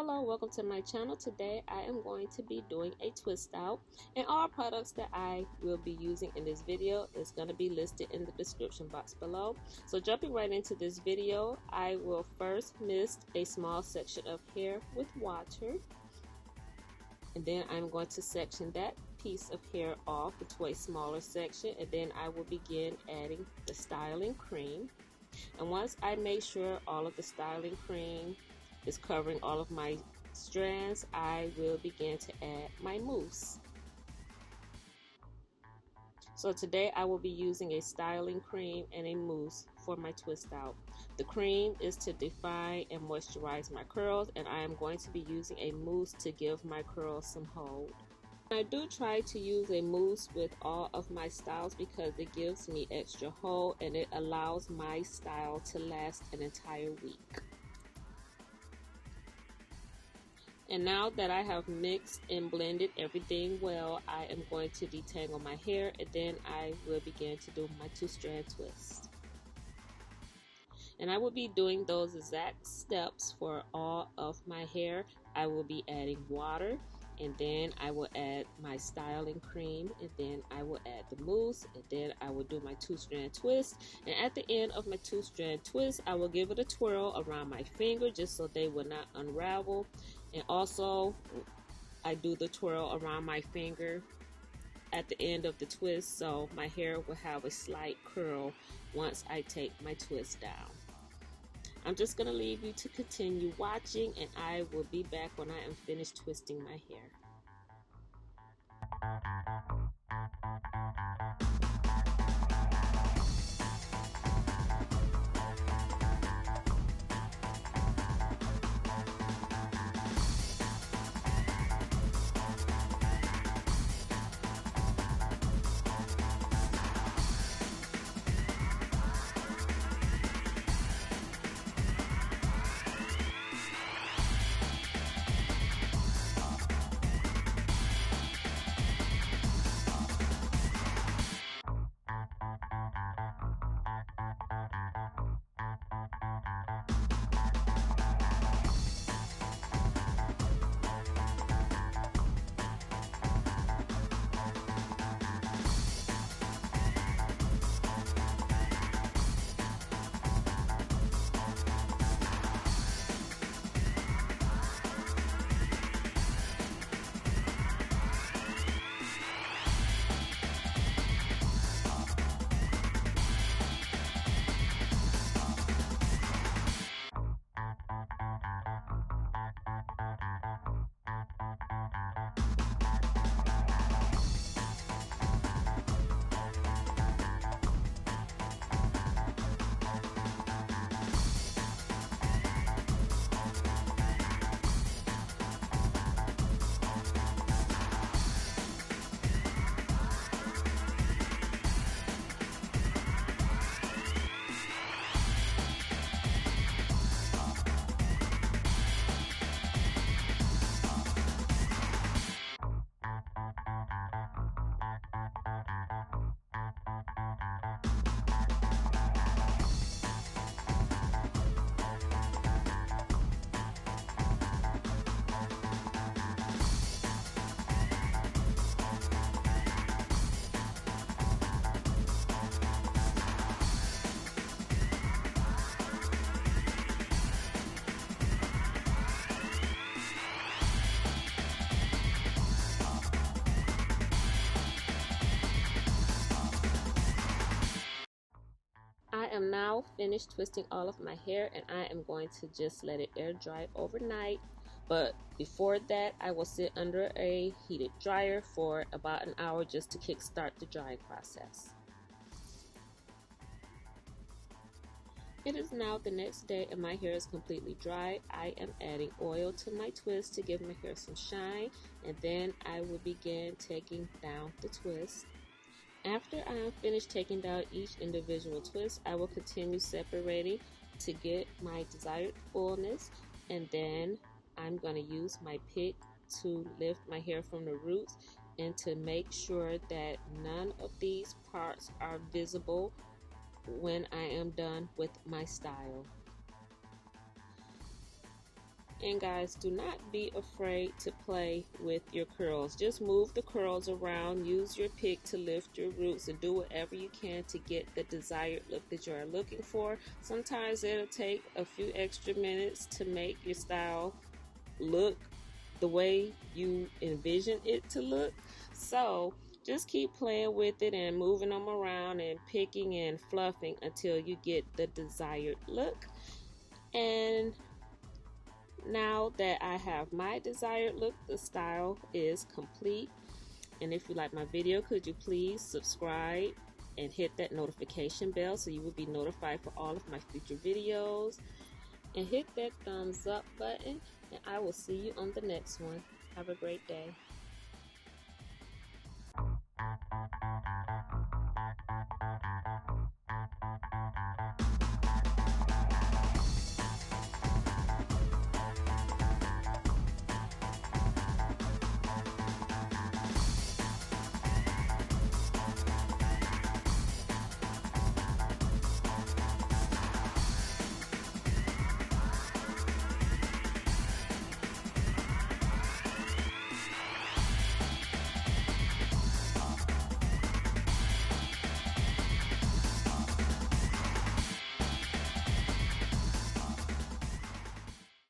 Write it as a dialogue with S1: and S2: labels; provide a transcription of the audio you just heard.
S1: Hello, welcome to my channel. Today I am going to be doing a twist out, and all products that I will be using in this video is going to be listed in the description box below. So jumping right into this video, I will first mist a small section of hair with water, and then I'm going to section that piece of hair off into a smaller section, and then I will begin adding the styling cream. And once I make sure all of the styling cream is covering all of my strands, I will begin to add my mousse. So today I will be using a styling cream and a mousse for my twist out. The cream is to define and moisturize my curls, and I am going to be using a mousse to give my curls some hold. I do try to use a mousse with all of my styles because it gives me extra hold and it allows my style to last an entire week. And now that I have mixed and blended everything well, I am going to detangle my hair, and then I will begin to do my 2-strand twist. And I will be doing those exact steps for all of my hair. I will be adding water, and then I will add my styling cream, and then I will add the mousse, and then I will do my 2-strand twist. And at the end of my 2-strand twist, I will give it a twirl around my finger just so they will not unravel. And also, I do the twirl around my finger at the end of the twist, so my hair will have a slight curl once I take my twist down. I'm just going to leave you to continue watching, and I will be back when I am finished twisting my hair. I am now finished twisting all of my hair, and I am going to just let it air dry overnight. But before that, I will sit under a heated dryer for about an hour just to kickstart the drying process. It is now the next day and my hair is completely dry. I am adding oil to my twist to give my hair some shine, and then I will begin taking down the twist. After I am finished taking down each individual twist, I will continue separating to get my desired fullness, and then I'm going to use my pick to lift my hair from the roots and to make sure that none of these parts are visible when I am done with my style. And guys, do not be afraid to play with your curls. Just move the curls around, use your pick to lift your roots, and do whatever you can to get the desired look that you are looking for. Sometimes it'll take a few extra minutes to make your style look the way you envision it to look. So just keep playing with it and moving them around and picking and fluffing until you get the desired look. And now that I have my desired look, the style is complete. And if you like my video, could you please subscribe and hit that notification bell so you will be notified for all of my future videos. And hit that thumbs up button, and I will see you on the next one. Have a great day.